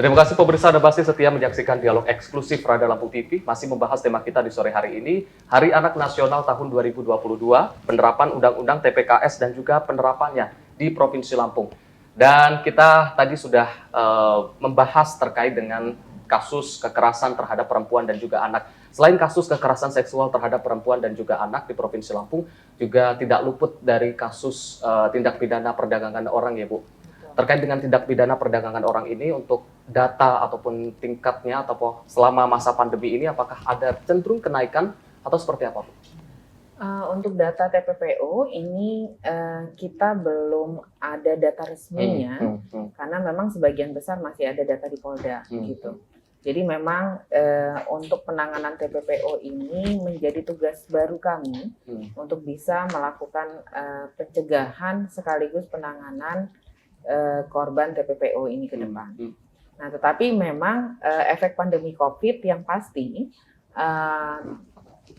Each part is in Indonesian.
Terima kasih pemirsa Anda masih setia menyaksikan dialog eksklusif Radar Lampung TV, masih membahas tema kita di sore hari ini, Hari Anak Nasional tahun 2022, penerapan Undang-Undang TPKS dan juga penerapannya di Provinsi Lampung. Dan kita tadi sudah membahas terkait dengan kasus kekerasan terhadap perempuan dan juga anak. Selain kasus kekerasan seksual terhadap perempuan dan juga anak di Provinsi Lampung, juga tidak luput dari kasus tindak pidana perdagangan orang ya Bu. Terkait dengan tindak pidana perdagangan orang ini, untuk data ataupun tingkatnya atau selama masa pandemi ini, apakah ada cenderung kenaikan atau seperti apa Bu? Untuk data TPPO ini kita belum ada data resminya karena memang sebagian besar masih ada data di Polda gitu. Jadi memang untuk penanganan TPPO ini menjadi tugas baru kami untuk bisa melakukan pencegahan sekaligus penanganan korban TPPO ini ke depan. Nah, tetapi memang efek pandemi COVID yang pasti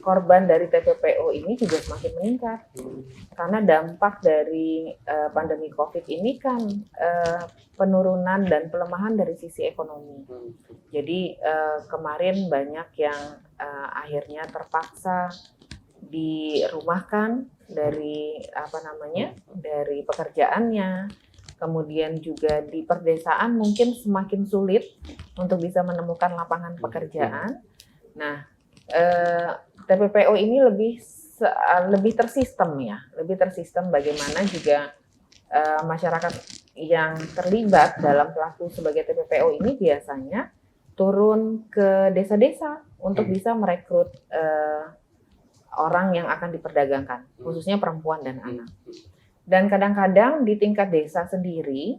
korban dari TPPO ini juga semakin meningkat karena dampak dari pandemi COVID ini kan penurunan dan pelemahan dari sisi ekonomi. Jadi kemarin banyak yang akhirnya terpaksa dirumahkan dari dari pekerjaannya. Kemudian juga di perdesaan mungkin semakin sulit untuk bisa menemukan lapangan pekerjaan. Nah, TPPO ini lebih tersistem ya, lebih tersistem bagaimana juga masyarakat yang terlibat dalam pelaku sebagai TPPO ini biasanya turun ke desa-desa untuk bisa merekrut orang yang akan diperdagangkan, khususnya perempuan dan anak. Dan kadang-kadang di tingkat desa sendiri,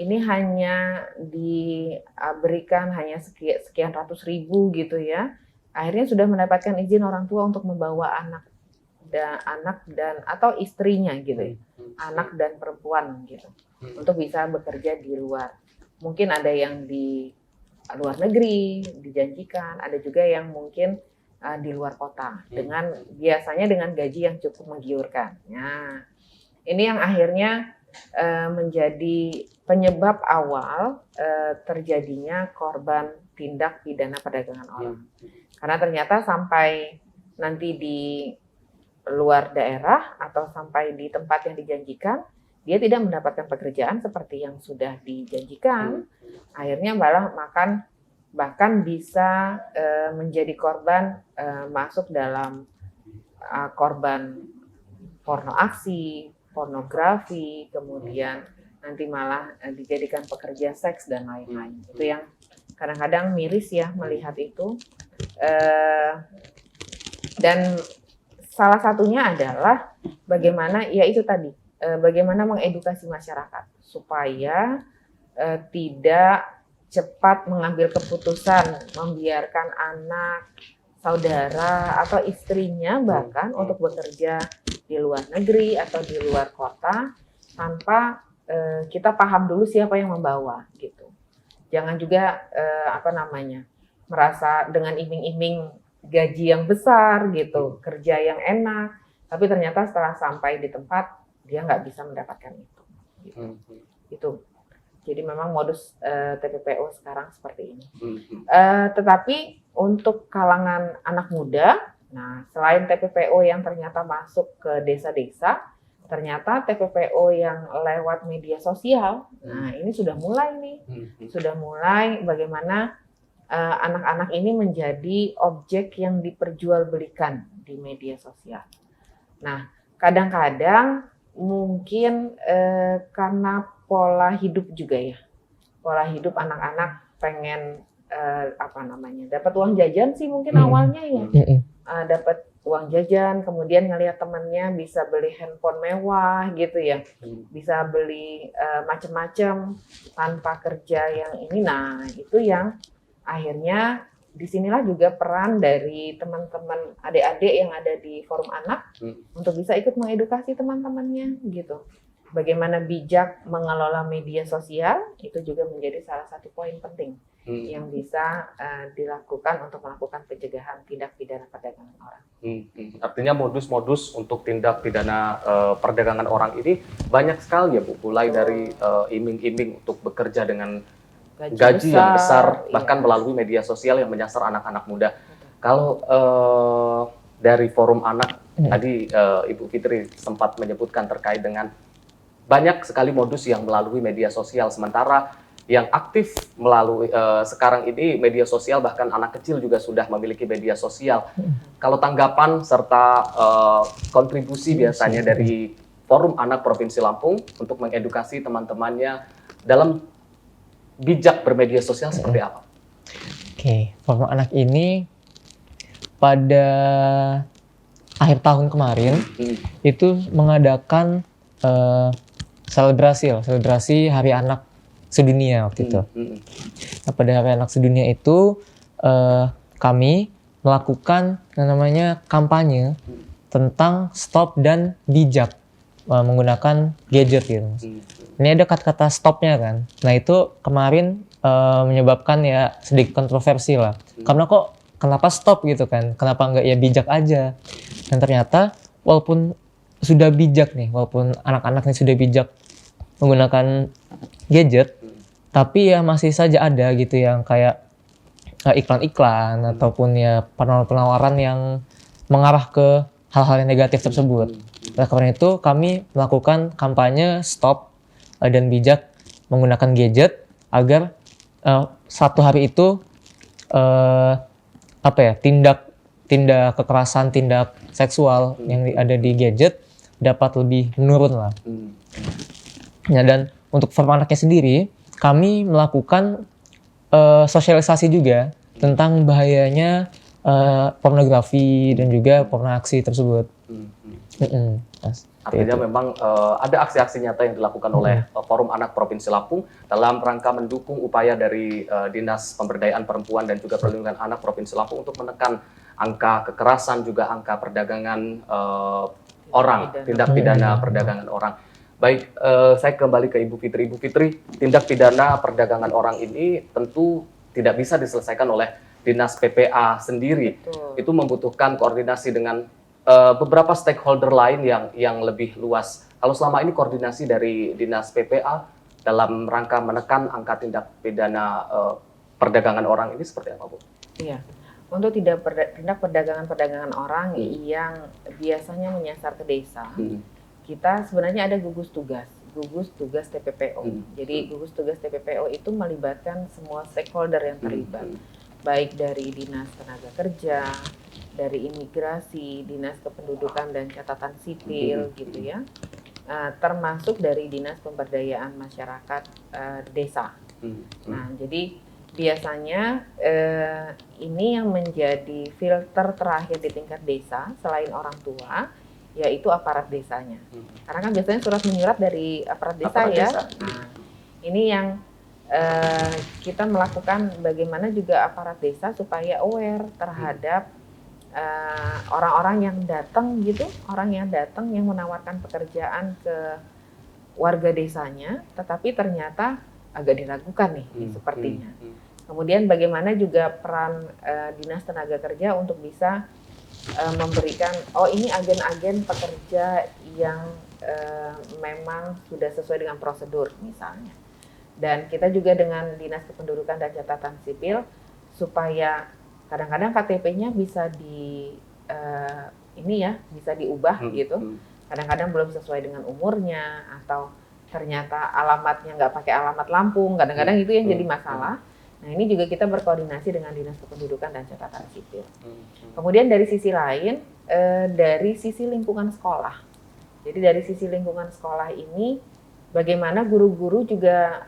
ini hanya diberikan hanya sekian ratus ribu gitu ya. Akhirnya sudah mendapatkan izin orang tua untuk membawa anak dan atau istrinya gitu ya. Anak dan perempuan gitu. Untuk bisa bekerja di luar. Mungkin ada yang di luar negeri dijanjikan, ada juga yang mungkin di luar kota biasanya dengan gaji yang cukup menggiurkan. Nah, ini yang akhirnya menjadi penyebab awal terjadinya korban tindak pidana perdagangan orang. Karena ternyata sampai nanti di luar daerah atau sampai di tempat yang dijanjikan, dia tidak mendapatkan pekerjaan seperti yang sudah dijanjikan. Akhirnya bahkan bisa menjadi korban masuk dalam korban porno aksi, pornografi, kemudian nanti malah dijadikan pekerja seks dan lain-lain. Itu yang kadang-kadang miris ya melihat itu. Dan salah satunya adalah bagaimana bagaimana mengedukasi masyarakat supaya tidak cepat mengambil keputusan membiarkan anak, saudara atau istrinya bahkan untuk bekerja di luar negeri atau di luar kota tanpa kita paham dulu siapa yang membawa gitu. Jangan juga merasa dengan iming-iming gaji yang besar gitu, kerja yang enak, tapi ternyata setelah sampai di tempat dia nggak bisa mendapatkan itu. Gitu. Itu. Jadi memang modus TPPO sekarang seperti ini. Tetapi untuk kalangan anak muda, nah, selain TPPO yang ternyata masuk ke desa-desa, ternyata TPPO yang lewat media sosial, nah ini sudah mulai nih, sudah mulai bagaimana anak-anak ini menjadi objek yang diperjualbelikan di media sosial. Nah, kadang-kadang mungkin karena pola hidup juga ya, pola hidup anak-anak pengen dapat uang jajan sih mungkin awalnya ya. Dapat uang jajan, kemudian ngelihat temannya bisa beli handphone mewah gitu ya, bisa beli macam-macam tanpa kerja yang ini. Nah, itu yang akhirnya disinilah juga peran dari teman-teman adik-adik yang ada di forum anak untuk bisa ikut mengedukasi teman-temannya gitu. Bagaimana bijak mengelola media sosial itu juga menjadi salah satu poin penting yang bisa dilakukan untuk melakukan pencegahan tindak pidana perdagangan orang. Artinya modus-modus untuk tindak pidana perdagangan orang ini banyak sekali ya Bu, mulai dari iming-iming untuk bekerja dengan gaji yang besar, iya. bahkan melalui media sosial yang menyasar anak-anak muda. Kalau dari Forum Anak, tadi Ibu Fitri sempat menyebutkan terkait dengan banyak sekali modus yang melalui media sosial, sementara yang aktif melalui sekarang ini media sosial, bahkan anak kecil juga sudah memiliki media sosial. Kalau tanggapan serta kontribusi biasanya dari Forum Anak Provinsi Lampung untuk mengedukasi teman-temannya dalam bijak bermedia sosial seperti apa? Oke, Forum Anak ini pada akhir tahun kemarin itu mengadakan selebrasi Hari Anak Sedunia waktu itu. Nah, pada Hari Anak Sedunia itu kami melakukan yang namanya kampanye tentang stop dan bijak menggunakan gadget gitu. Ini ada kata-kata stopnya kan. Nah itu kemarin menyebabkan ya sedikit kontroversi lah. Karena kenapa stop gitu kan? Kenapa nggak ya bijak aja? Dan ternyata walaupun sudah bijak nih, walaupun anak-anak ini sudah bijak menggunakan gadget, tapi ya masih saja ada gitu yang kayak iklan-iklan ataupun ya penawaran-penawaran yang mengarah ke hal-hal yang negatif tersebut. Oleh karena itu kami melakukan kampanye stop dan bijak menggunakan gadget agar satu hari itu tindak kekerasan, tindak seksual yang ada di gadget dapat lebih menurun lah. Ya, dan untuk Forum Anaknya sendiri kami melakukan sosialisasi juga tentang bahayanya pornografi dan juga pornoaksi tersebut. Artinya memang ada aksi-aksi nyata yang dilakukan oleh Forum Anak Provinsi Lampung dalam rangka mendukung upaya dari Dinas Pemberdayaan Perempuan dan juga Perlindungan Anak Provinsi Lampung untuk menekan angka kekerasan, juga angka perdagangan orang, tindak pidana perdagangan orang. Baik, saya kembali ke Ibu Fitri. Ibu Fitri, tindak pidana perdagangan orang ini tentu tidak bisa diselesaikan oleh Dinas PPA sendiri. Betul. Itu membutuhkan koordinasi dengan beberapa stakeholder lain yang lebih luas. Kalau selama ini koordinasi dari Dinas PPA dalam rangka menekan angka tindak pidana perdagangan orang ini seperti apa, Bu? Iya, untuk tindak perdagangan orang yang biasanya menyasar ke desa, kita sebenarnya ada gugus tugas TPPO. Jadi gugus tugas TPPO itu melibatkan semua stakeholder yang terlibat, baik dari Dinas Tenaga Kerja, dari Imigrasi, Dinas Kependudukan dan Catatan Sipil, gitu ya, termasuk dari Dinas Pemberdayaan Masyarakat Desa. Nah, jadi biasanya ini yang menjadi filter terakhir di tingkat desa selain orang tua, yaitu aparat desanya. Karena kan biasanya surat menyurat dari aparat desa ya. Nah, ini yang kita melakukan bagaimana juga aparat desa supaya aware terhadap orang-orang yang datang gitu, orang yang datang yang menawarkan pekerjaan ke warga desanya, tetapi ternyata agak diragukan nih sepertinya. Kemudian bagaimana juga peran Dinas Tenaga Kerja untuk bisa memberikan, ini agen-agen pekerja yang memang sudah sesuai dengan prosedur misalnya. Dan kita juga dengan Dinas Kependudukan dan Catatan Sipil supaya kadang-kadang KTP-nya bisa bisa diubah gitu. Kadang-kadang belum sesuai dengan umurnya atau ternyata alamatnya nggak pakai alamat Lampung. Kadang-kadang itu yang jadi masalah. Nah, ini juga kita berkoordinasi dengan Dinas Kependudukan dan Catatan Sipil. Kemudian dari sisi lain, dari sisi lingkungan sekolah. Jadi dari sisi lingkungan sekolah ini, bagaimana guru-guru juga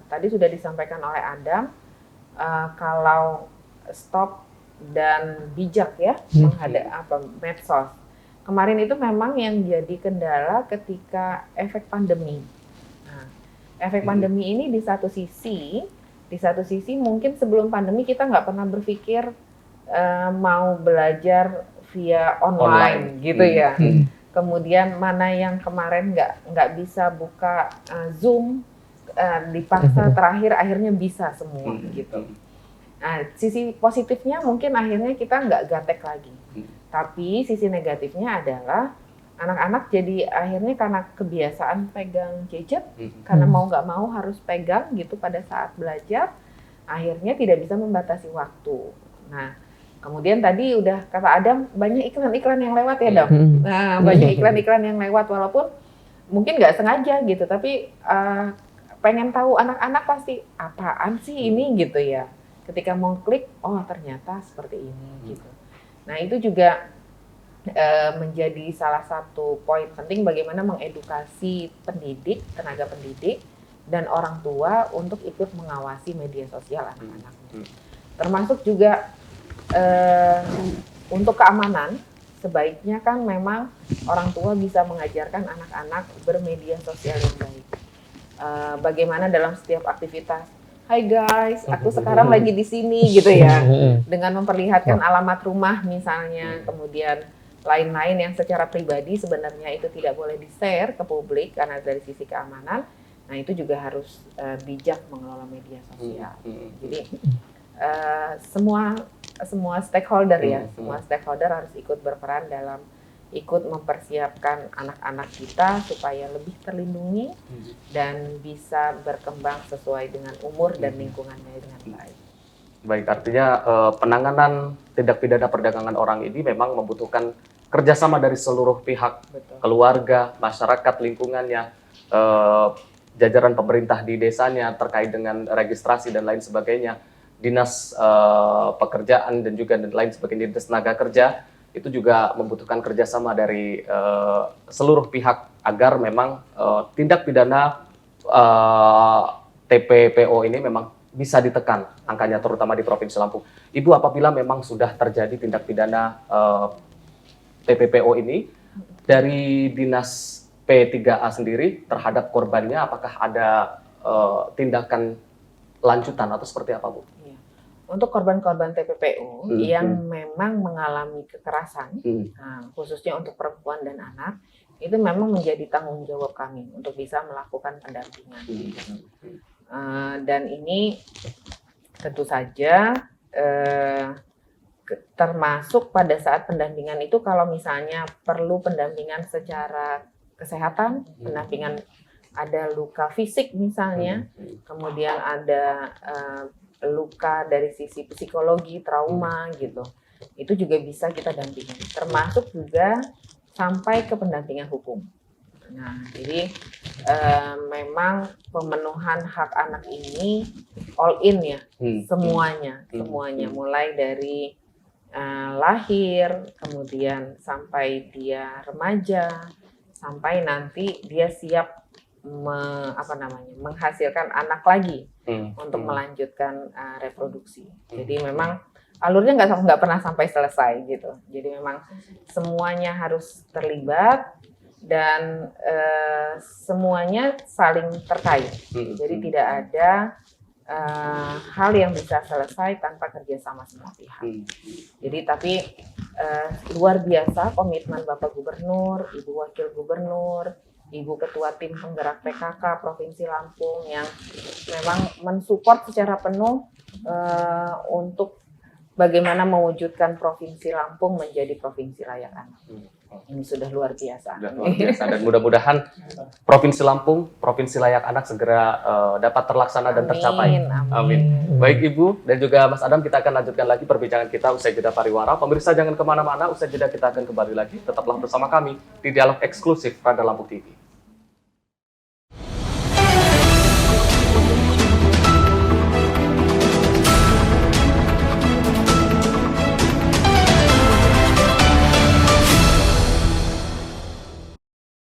tadi sudah disampaikan oleh Adam, kalau stop dan bijak ya menghadapi medsos. Kemarin itu memang yang jadi kendala ketika efek pandemi. Nah, efek pandemi ini di satu sisi mungkin sebelum pandemi kita nggak pernah berpikir mau belajar via online. Gitu ya. Kemudian mana yang kemarin nggak bisa buka Zoom, dipaksa terakhir akhirnya bisa semua gitu. Nah, sisi positifnya mungkin akhirnya kita nggak gaptek lagi. Tapi sisi negatifnya adalah anak-anak jadi akhirnya karena kebiasaan pegang gadget, karena mau nggak mau harus pegang gitu pada saat belajar, akhirnya tidak bisa membatasi waktu. Nah, kemudian tadi udah kata Adam, banyak iklan-iklan yang lewat ya Dam. Nah, banyak iklan-iklan yang lewat walaupun mungkin nggak sengaja gitu, tapi pengen tahu anak-anak pasti apaan sih ini gitu ya. Ketika mau klik, oh ternyata seperti ini gitu. Nah, itu juga menjadi salah satu poin penting bagaimana mengedukasi pendidik, tenaga pendidik, dan orang tua untuk ikut mengawasi media sosial anak-anaknya. Termasuk juga untuk keamanan, sebaiknya kan memang orang tua bisa mengajarkan anak-anak bermedia sosial yang baik. Bagaimana dalam setiap aktivitas, hai guys, aku sekarang lagi di sini gitu ya, dengan memperlihatkan alamat rumah misalnya, kemudian lain-lain yang secara pribadi sebenarnya itu tidak boleh di-share ke publik karena dari sisi keamanan. Nah, itu juga harus bijak mengelola media sosial. Jadi semua stakeholder ya, semua stakeholder harus ikut berperan dalam ikut mempersiapkan anak-anak kita supaya lebih terlindungi dan bisa berkembang sesuai dengan umur dan lingkungannya dengan baik. Baik, artinya penanganan tindak pidana perdagangan orang ini memang membutuhkan kerjasama dari seluruh pihak, Betul. keluarga, masyarakat, lingkungannya, jajaran pemerintah di desanya terkait dengan registrasi dan lain sebagainya, dinas pekerjaan dan juga lain sebagainya, dinas tenaga kerja, itu juga membutuhkan kerjasama dari seluruh pihak agar memang tindak pidana TPPO ini memang bisa ditekan angkanya, terutama di Provinsi Lampung. Ibu, apabila memang sudah terjadi tindak pidana TPPO ini, dari Dinas P3A sendiri terhadap korbannya, apakah ada tindakan lanjutan atau seperti apa, Bu? Untuk korban-korban TPPO yang memang mengalami kekerasan, khususnya untuk perempuan dan anak, itu memang menjadi tanggung jawab kami untuk bisa melakukan pendampingan. Dan ini tentu saja termasuk pada saat pendampingan itu kalau misalnya perlu pendampingan secara kesehatan, pendampingan ada luka fisik misalnya, kemudian ada luka dari sisi psikologi, trauma gitu, itu juga bisa kita dampingi, termasuk juga sampai ke pendampingan hukum. Nah, jadi memang pemenuhan hak anak ini all in ya, semuanya mulai dari lahir, kemudian sampai dia remaja, sampai nanti dia siap menghasilkan anak lagi untuk melanjutkan reproduksi. Jadi memang alurnya nggak pernah sampai selesai gitu. Jadi memang semuanya harus terlibat dan semuanya saling terkait. Jadi tidak ada hal yang bisa selesai tanpa kerjasama semua pihak. Jadi tapi luar biasa komitmen Bapak Gubernur, Ibu Wakil Gubernur, Ibu Ketua Tim Penggerak PKK Provinsi Lampung yang memang mensupport secara penuh untuk bagaimana mewujudkan Provinsi Lampung menjadi Provinsi Layak Anak. Ini sudah luar biasa. Dan mudah-mudahan Provinsi Lampung, Provinsi Layak Anak segera dapat terlaksana dan tercapai. Amin. Baik Ibu dan juga Mas Adam, kita akan lanjutkan lagi perbincangan kita usai jeda pariwara. Pemirsa jangan kemana-mana, usai jeda kita akan kembali lagi. Tetaplah bersama kami di Dialog Eksklusif Radar Lampung TV.